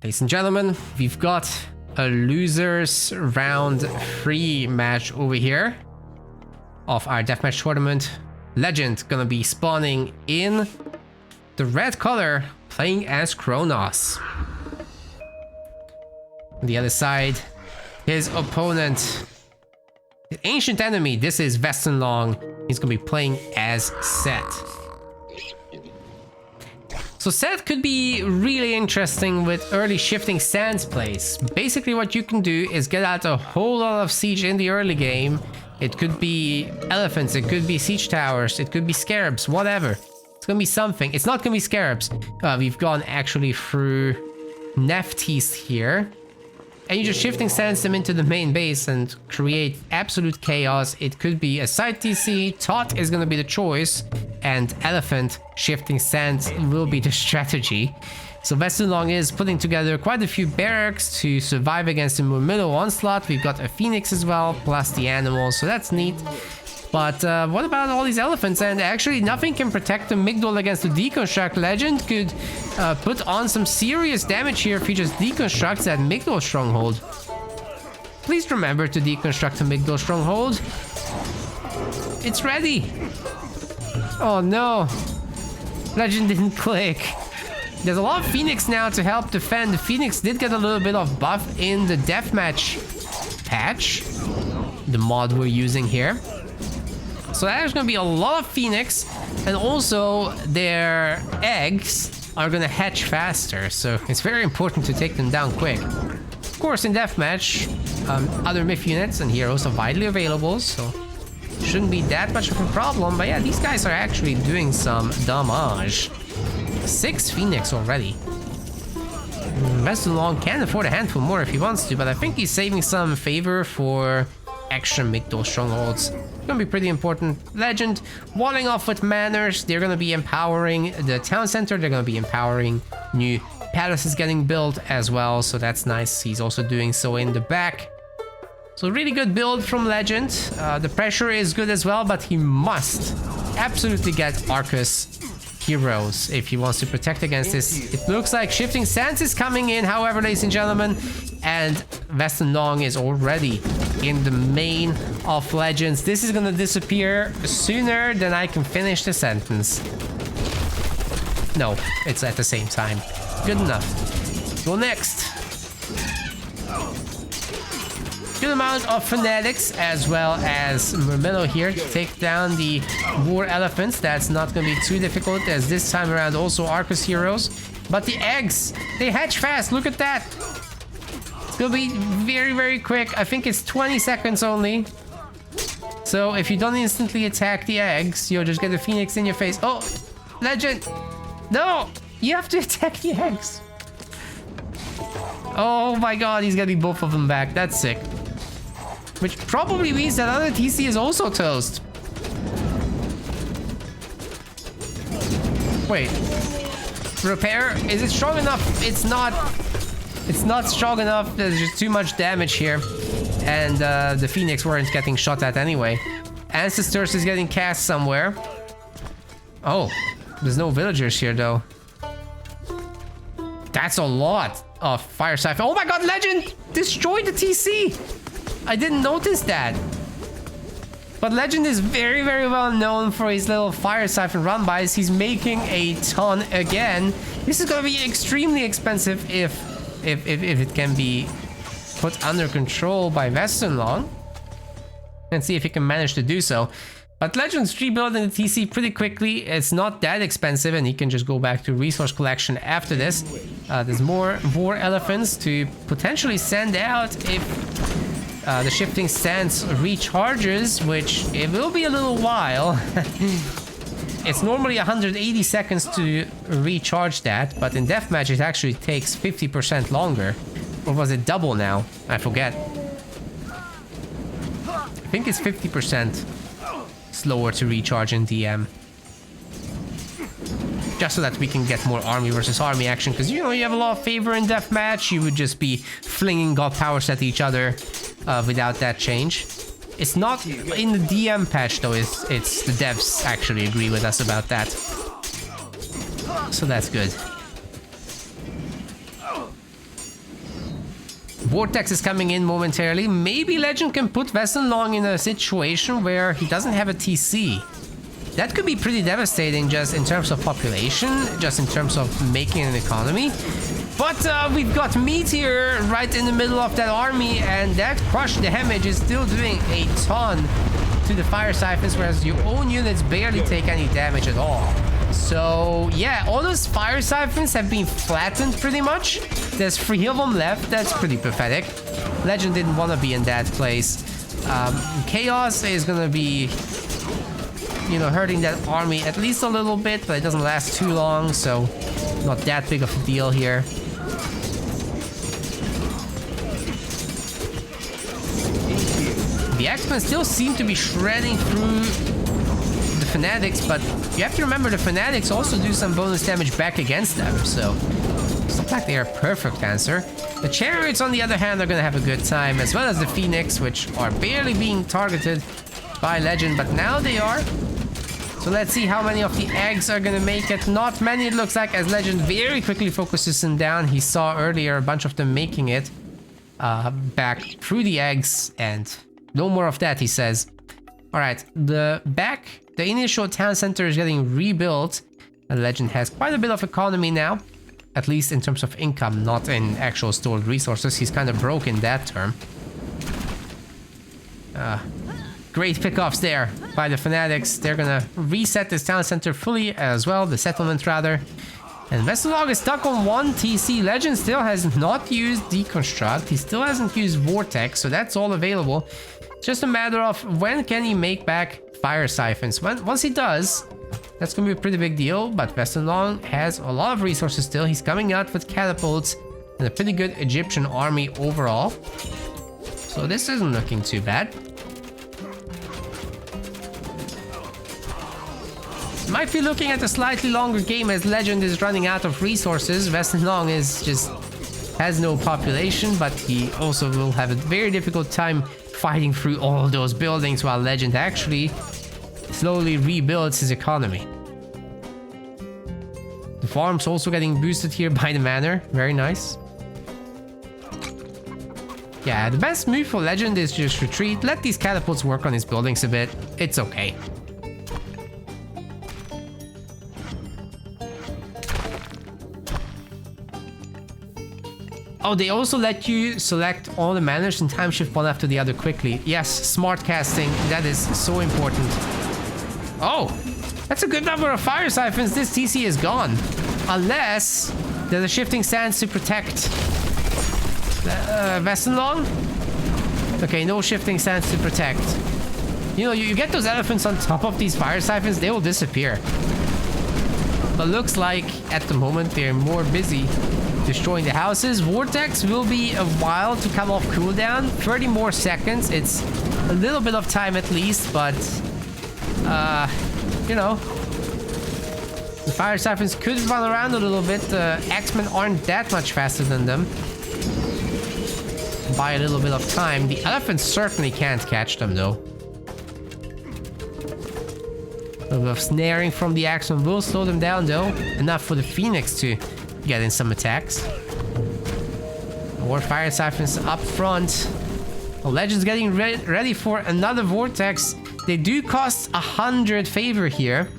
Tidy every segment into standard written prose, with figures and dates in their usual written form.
Ladies and gentlemen, we've got a losers round 3 match over here of our deathmatch tournament. Legend gonna be spawning in the red color, playing as Kronos. On the other side, his opponent, the ancient enemy, this is WesternLong. He's gonna be playing as Seth. So Seth could be really interesting with early shifting sands plays. Basically what you can do is get out a whole lot of siege in the early game. It could be elephants, it could be siege towers, it could be scarabs, whatever. It's gonna be something. It's not gonna be scarabs. We've gone actually through Neftis here. And you just shifting sands them into the main base and create absolute chaos. It could be a side TC, Tot is gonna be the choice, and elephant shifting sands will be the strategy. So WesternLong is putting together quite a few barracks to survive against the Murmillo onslaught. We've got a phoenix as well, plus the animals, so that's neat. But what about all these elephants? And actually nothing can protect the Migdol against the deconstruct. Legend could put on some serious damage here if he just deconstructs that Migdol stronghold. Please remember to deconstruct the Migdol stronghold. It's ready. Oh no. Legend didn't click. There's a lot of Phoenix now to help defend. The Phoenix did get a little bit of buff in the Deathmatch patch, the mod we're using here. So there's gonna be a lot of Phoenix, and also their eggs are gonna hatch faster, so it's very important to take them down quick. Of course, in Deathmatch, other myth units and heroes are widely available, so shouldn't be that much of a problem. But yeah, these guys are actually doing some damage. 6 Phoenix already. WesternLong can afford a handful more if he wants to, but I think he's saving some favor for extra Migdol strongholds. Gonna be pretty important. Legend walling off with manors. They're gonna be empowering the town center. They're gonna be empowering new palaces getting built as well, so that's nice. He's also doing so in the back. So really good build from Legend. The pressure is good as well, but he must absolutely get Arcus heroes if he wants to protect against this. It looks like shifting sands is coming in, however, ladies and gentlemen, and WesternLong is already in the main of Legends. This is gonna disappear sooner than I can finish the sentence. No, it's at the same time. Good enough. Go next. Good amount of fanatics as well as Murmillo here to take down the war elephants. That's not going to be too difficult, as this time around also Arcus heroes. But the eggs, they hatch fast. Look at that. It's going to be very, very quick. I think it's 20 seconds only. So if you don't instantly attack the eggs, you'll just get a phoenix in your face. Oh, Legend. No, you have to attack the eggs. Oh my god, he's getting both of them back. That's sick. Which probably means that other TC is also toast. Wait. Repair? Is it strong enough? It's not. It's not strong enough. There's just too much damage here. And the Phoenix weren't getting shot at anyway. Ancestors is getting cast somewhere. Oh. There's no villagers here though. That's a lot of fire siphon. Oh my god, Legend destroyed the TC. I didn't notice that. But Legend is very, very well known for his little fire siphon run-bys. He's making a ton again. This is gonna be extremely expensive if it can be put under control by WesternLong. And see if he can manage to do so. But Legend's rebuilding the TC pretty quickly. It's not that expensive, and he can just go back to resource collection after this. There's more war elephants to potentially send out if the shifting sands recharges, which it will be a little while. It's normally 180 seconds to recharge that, but in Deathmatch it actually takes 50% longer. Or was it double now? I forget. I think it's 50% slower to recharge in DM. Just so that we can get more army versus army action, because you know you have a lot of favor in Deathmatch. You would just be flinging god powers at each other without that change. It's not in the DM patch though, it's the devs actually agree with us about that. So that's good. Vortex is coming in momentarily. Maybe Legend can put WesternLong in a situation where he doesn't have a TC. That could be pretty devastating just in terms of population, just in terms of making an economy. But we've got Meteor right in the middle of that army, and that crush damage is still doing a ton to the fire siphons, whereas your own units barely take any damage at all. So yeah, all those fire siphons have been flattened pretty much. There's 3 of them left. That's pretty pathetic. Legend didn't want to be in that place. Chaos is gonna be, you know, hurting that army at least a little bit, but it doesn't last too long, so not that big of a deal here. The X-Men still seem to be shredding through the Fanatics, but you have to remember the Fanatics also do some bonus damage back against them, so it's not like they are a perfect answer. The Chariots, on the other hand, are gonna have a good time, as well as the Phoenix, which are barely being targeted by Legend, but now they are. So let's see how many of the eggs are gonna make it. Not many, it looks like, as Legend very quickly focuses them down. He saw earlier a bunch of them making it back through the eggs, and no more of that, he says. Alright, the initial town center is getting rebuilt. And Legend has quite a bit of economy now, at least in terms of income, not in actual stored resources. He's kind of broke in that term. Great pickoffs there by the Fanatics. They're gonna reset this town center fully as well, the settlement rather. And WesternLong is stuck on 1 TC. Legend still has not used Deconstruct. He still hasn't used Vortex, so that's all available. It's just a matter of when can he make back fire siphons. Once he does, that's gonna be a pretty big deal, but WesternLong has a lot of resources still. He's coming out with catapults and a pretty good Egyptian army overall. So this isn't looking too bad. Might be looking at a slightly longer game as Legend is running out of resources. WesternLong has no population, but he also will have a very difficult time fighting through all those buildings while Legend actually slowly rebuilds his economy. The farm's also getting boosted here by the manor. Very nice. Yeah, the best move for Legend is just retreat. Let these catapults work on his buildings a bit. It's okay. Oh, they also let you select all the manors and time shift one after the other quickly. Yes, smart casting. That is so important. Oh, that's a good number of fire siphons. This TC is gone. Unless there's a shifting sands to protect WesternLong. Okay, no shifting sands to protect. You know, you get those elephants on top of these fire siphons, they will disappear. But looks like at the moment they're more busy destroying the houses. Vortex will be a while to come off cooldown. 30 more seconds. It's a little bit of time at least, but you know, the fire siphons could run around a little bit. The X-Men aren't that much faster than them by a little bit of time. The elephants certainly can't catch them though. A little bit of snaring from the X-Men will slow them down though. Enough for the Phoenix to get in some attacks. More fire siphons up front. Well, Legend's getting ready for another Vortex. They do cost 100 favor here,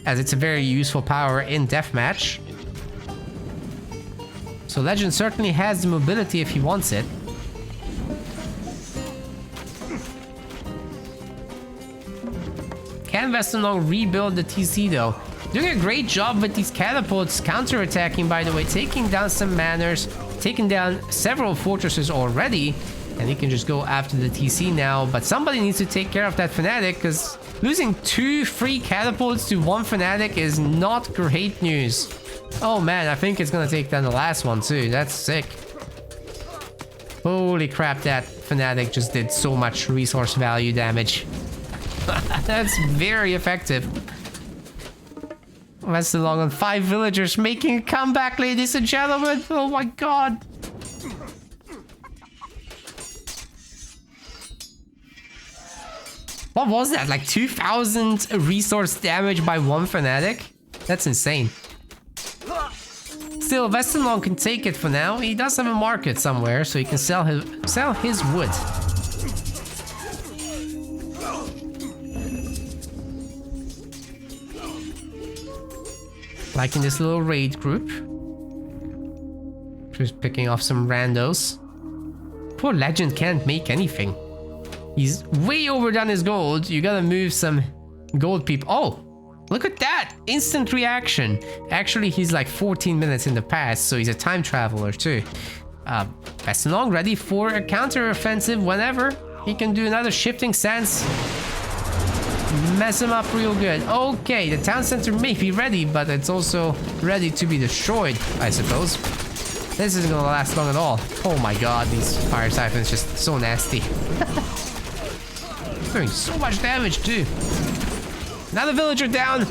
as it's a very useful power in Deathmatch. So Legend certainly has the mobility if he wants it. Can WesternLong rebuild the TC though? Doing a great job with these catapults, counter-attacking by the way, taking down some manors, taking down several fortresses already, and he can just go after the TC now. But somebody needs to take care of that Fanatic, because losing 2 free catapults to 1 Fanatic is not great news. Oh man, I think it's gonna take down the last one too. That's sick. Holy crap, that Fanatic just did so much resource value damage. That's very effective. WesternLong on 5 villagers making a comeback, ladies and gentlemen. Oh my god. What was that? Like 2,000 resource damage by 1 Fanatic? That's insane. Still, WesternLong can take it for now. He does have a market somewhere, so he can sell his wood. Like in this little raid group. Just picking off some randos. Poor Legend can't make anything. He's way overdone his gold. You gotta move some gold people. Oh, look at that! Instant reaction. Actually, he's like 14 minutes in the past, so he's a time traveler too. WesternLong ready for a counter-offensive whenever. He can do another shifting sands. Mess him up real good. Okay, the town center may be ready, but it's also ready to be destroyed, I suppose. This isn't gonna last long at all. Oh my god, these fire siphons just so nasty. Doing so much damage too. Another villager down.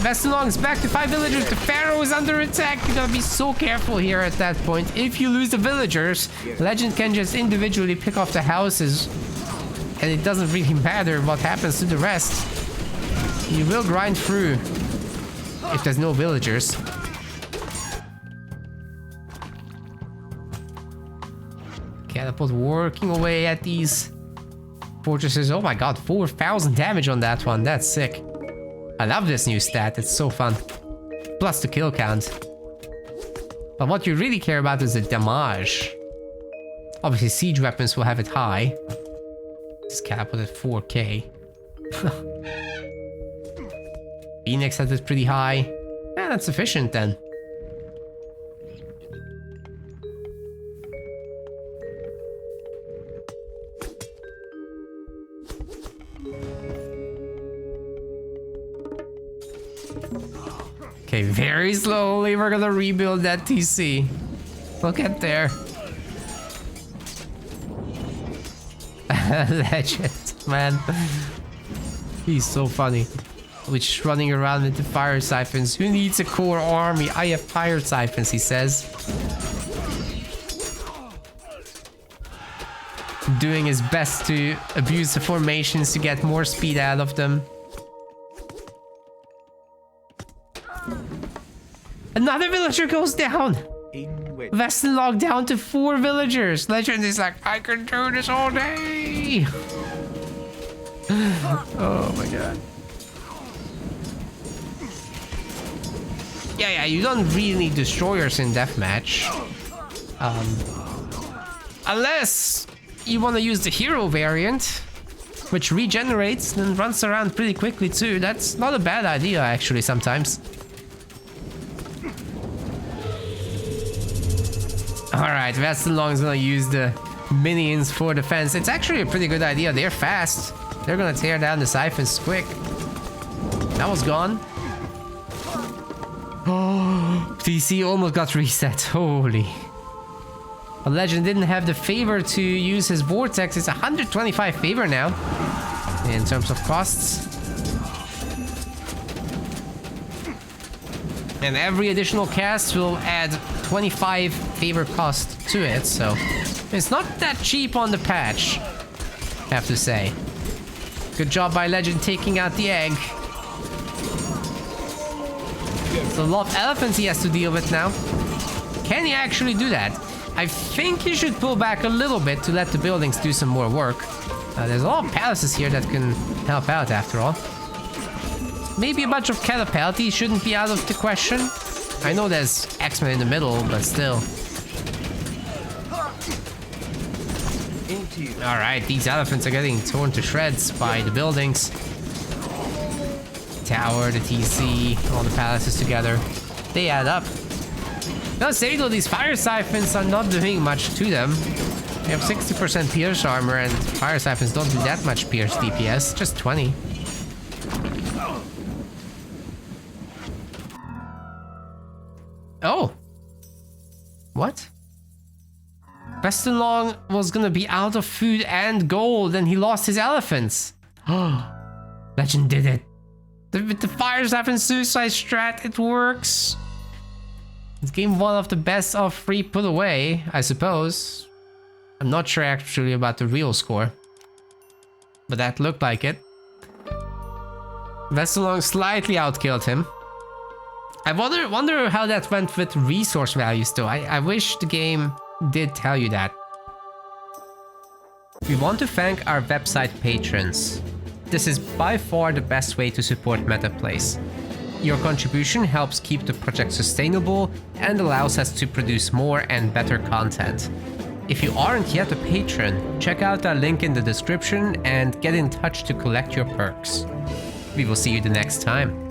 WesternLong is back to 5 villagers. The Pharaoh is under attack. You gotta be so careful here at that point. If you lose the villagers, Legend can just individually pick off the houses. And it doesn't really matter what happens to the rest. You will grind through if there's no villagers. Catapult working away at these fortresses. Oh my god, 4,000 damage on that one. That's sick. I love this new stat. It's so fun. Plus the kill count. But what you really care about is the damage. Obviously, siege weapons will have it high. This catapult at 4k. Phoenix has it pretty high. Yeah, that's sufficient then. Okay, very slowly we're gonna rebuild that TC. We'll get there. Legend, man. He's so funny. Which running around with the fire siphons. Who needs a core army? I have fire siphons, he says. Doing his best to abuse the formations to get more speed out of them. Another villager goes down. WesternLong down to 4 villagers. Legend is like, I can do this all day. Oh my god. Yeah, you don't really need destroyers in Deathmatch. Unless you want to use the hero variant, which regenerates and runs around pretty quickly too. That's not a bad idea actually sometimes. Alright, WesternLong is gonna use the minions for defense. It's actually a pretty good idea. They're fast. They're gonna tear down the siphons quick. That was gone. Oh, TC almost got reset. Holy. A Legend didn't have the favor to use his vortex. It's 125 favor now in terms of costs. And every additional cast will add 25 favor cost to it, so it's not that cheap on the patch, I have to say. Good job by Legend taking out the egg. So a lot of elephants he has to deal with now. Can he actually do that? I think he should pull back a little bit to let the buildings do some more work. There's a lot of palaces here that can help out after all. Maybe a bunch of catapulti shouldn't be out of the question. I know there's X-Men in the middle, but still. Alright, these elephants are getting torn to shreds by the buildings. Tower, the TC, all the palaces together. They add up. Now say though, these fire siphons are not doing much to them. They have 60% pierce armor and fire siphons don't do that much pierce DPS, just 20. Oh. What? WesternLong was gonna be out of food and gold and he lost his elephants. Oh, Legend did it. With the fire siphon suicide strat, it works. It's game 1 of the best of 3 put away, I suppose. I'm not sure actually about the real score, but that looked like it. WesternLong slightly outkilled him. I wonder how that went with resource values though. I wish the game did tell you that. We want to thank our website patrons. This is by far the best way to support MetaPlays. Your contribution helps keep the project sustainable and allows us to produce more and better content. If you aren't yet a patron, check out our link in the description and get in touch to collect your perks. We will see you the next time.